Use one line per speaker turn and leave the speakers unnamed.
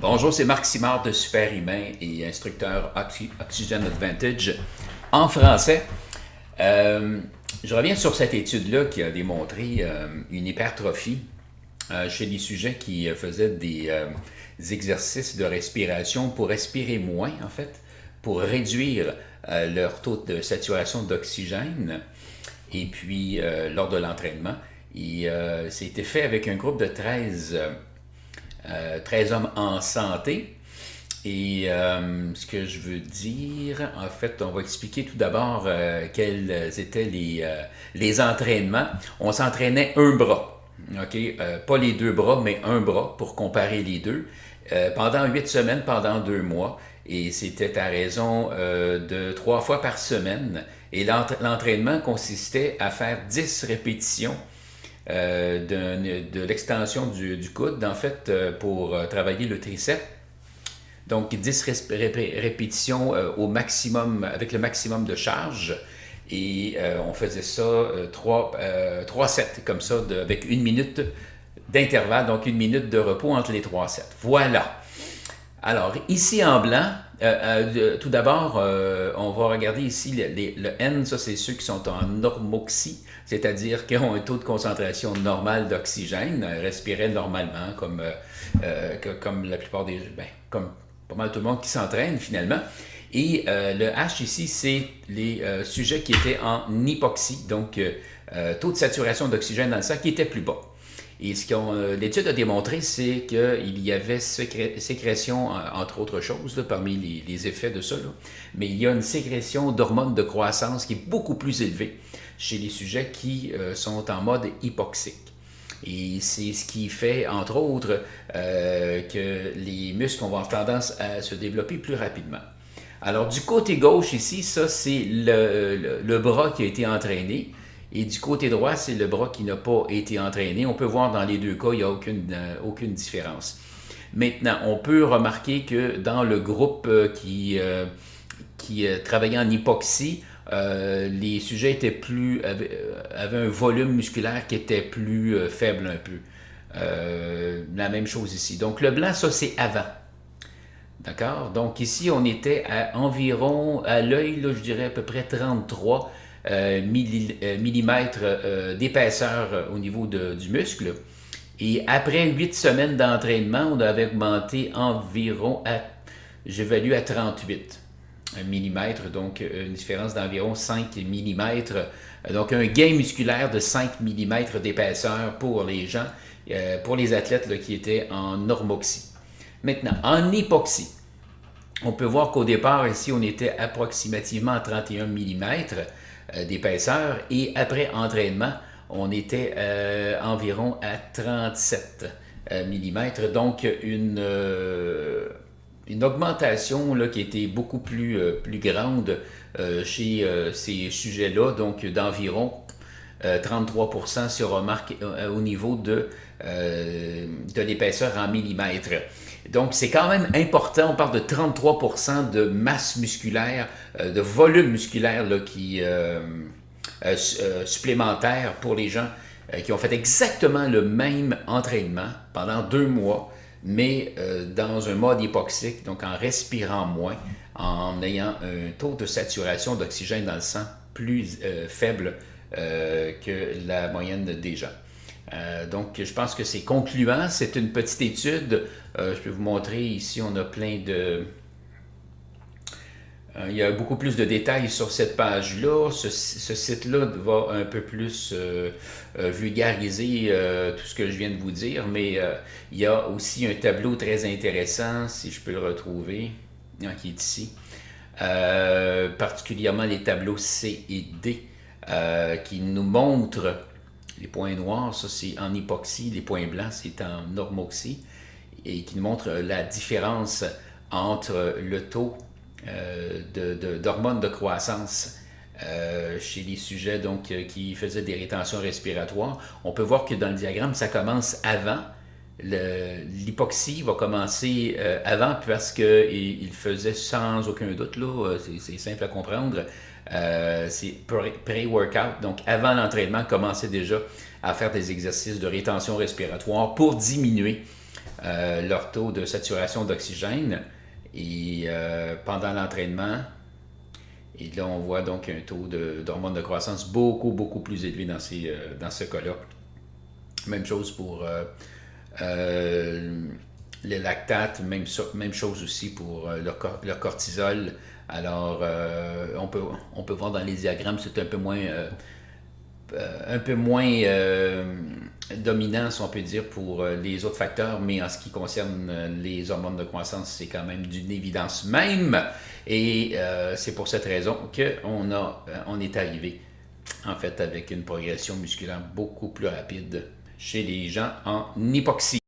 Bonjour, c'est Marc Simard de Super Humain et instructeur Oxygen Advantage en français. Euh, je reviens sur cette étude-là qui a démontré une hypertrophie chez les sujets qui faisaient des exercices de respiration pour respirer moins, en fait, pour réduire leur taux de saturation d'oxygène et puis lors de l'entraînement. Et c'était fait avec un groupe de 13 hommes en santé. Et ce que je veux dire, en fait, on va expliquer tout d'abord quels étaient les entraînements. On s'entraînait un bras, ok? Pas les deux bras, mais un bras pour comparer les deux. Pendant 8 semaines, pendant 2 mois. Et c'était à raison de 3 fois par semaine. Et l'entraînement consistait à faire 10 répétitions de l'extension du coude, en fait, pour travailler le triceps. Donc 10 répétitions au maximum, avec le maximum de charge. Et on faisait ça 3 sets, comme ça, avec 1 minute d'intervalle, donc 1 minute de repos entre les 3 sets. Voilà. Alors, ici en blanc, tout d'abord, on va regarder ici le N, ça c'est ceux qui sont en normoxie, c'est-à-dire qui ont un taux de concentration normal d'oxygène, respiraient normalement, comme la plupart comme pas mal tout le monde qui s'entraîne finalement. Et le H ici, c'est les sujets qui étaient en hypoxie, donc taux de saturation d'oxygène dans le sang qui était plus bas. Et ce que l'étude a démontré, c'est qu'il y avait sécrétion, entre autres choses, là, parmi les effets de ça, là. Mais il y a une sécrétion d'hormones de croissance qui est beaucoup plus élevée chez les sujets qui sont en mode hypoxique. Et c'est ce qui fait, entre autres, que les muscles vont avoir tendance à se développer plus rapidement. Alors, du côté gauche ici, ça, c'est le bras qui a été entraîné. Et du côté droit, c'est le bras qui n'a pas été entraîné. On peut voir dans les deux cas, il n'y a aucune différence. Maintenant, on peut remarquer que dans le groupe qui travaillait en hypoxie, les sujets avaient un volume musculaire qui était plus faible un peu. La même chose ici. Donc le blanc, ça c'est avant. D'accord? Donc ici, on était à environ, à l'œil, là, je dirais à peu près 33 millimètres d'épaisseur au niveau du muscle. Et après 8 semaines d'entraînement, on avait augmenté environ j'évalue à 38 millimètres, donc une différence d'environ 5 millimètres. Donc un gain musculaire de 5 millimètres d'épaisseur pour les gens, pour les athlètes là, qui étaient en normoxie. Maintenant, en hypoxie, on peut voir qu'au départ, ici, on était approximativement à 31 millimètres d'épaisseur et après entraînement, on était environ à 37 millimètres. Donc, une augmentation là, qui était beaucoup plus grande chez ces sujets-là, donc d'environ 33% si on remarque au niveau de l'épaisseur en millimètres. Donc, c'est quand même important. On parle de 33% de masse musculaire, de volume musculaire là, supplémentaire pour les gens qui ont fait exactement le même entraînement pendant 2 mois, mais dans un mode hypoxique, donc en respirant moins, en ayant un taux de saturation d'oxygène dans le sang plus faible que la moyenne des gens. Donc, je pense que c'est concluant. C'est une petite étude. Je peux vous montrer ici, on a plein de... il y a beaucoup plus de détails sur cette page-là. Ce site-là va un peu plus vulgariser tout ce que je viens de vous dire, mais il y a aussi un tableau très intéressant, si je peux le retrouver, qui est ici. Particulièrement les tableaux C et D, qui nous montrent les points noirs, ça c'est en hypoxie, les points blancs c'est en normoxie, et qui nous montre la différence entre le taux d'hormones de croissance chez les sujets donc, qui faisaient des rétentions respiratoires. On peut voir que dans le diagramme, ça commence avant. L'hypoxie va commencer avant parce qu'il faisait sans aucun doute, là, c'est simple à comprendre, c'est pré-workout, donc avant l'entraînement, commençait déjà à faire des exercices de rétention respiratoire pour diminuer leur taux de saturation d'oxygène et pendant l'entraînement. Et là, on voit donc un taux d'hormones de croissance beaucoup plus élevé dans ce cas-là. Même chose pour les lactates, même chose aussi pour le cortisol. Alors, on peut voir dans les diagrammes, c'est un peu moins dominant, si on peut dire, pour les autres facteurs, mais en ce qui concerne les hormones de croissance, c'est quand même d'une évidence même. Et c'est pour cette raison on est arrivé, en fait, avec une progression musculaire beaucoup plus rapide chez les gens en hypoxie.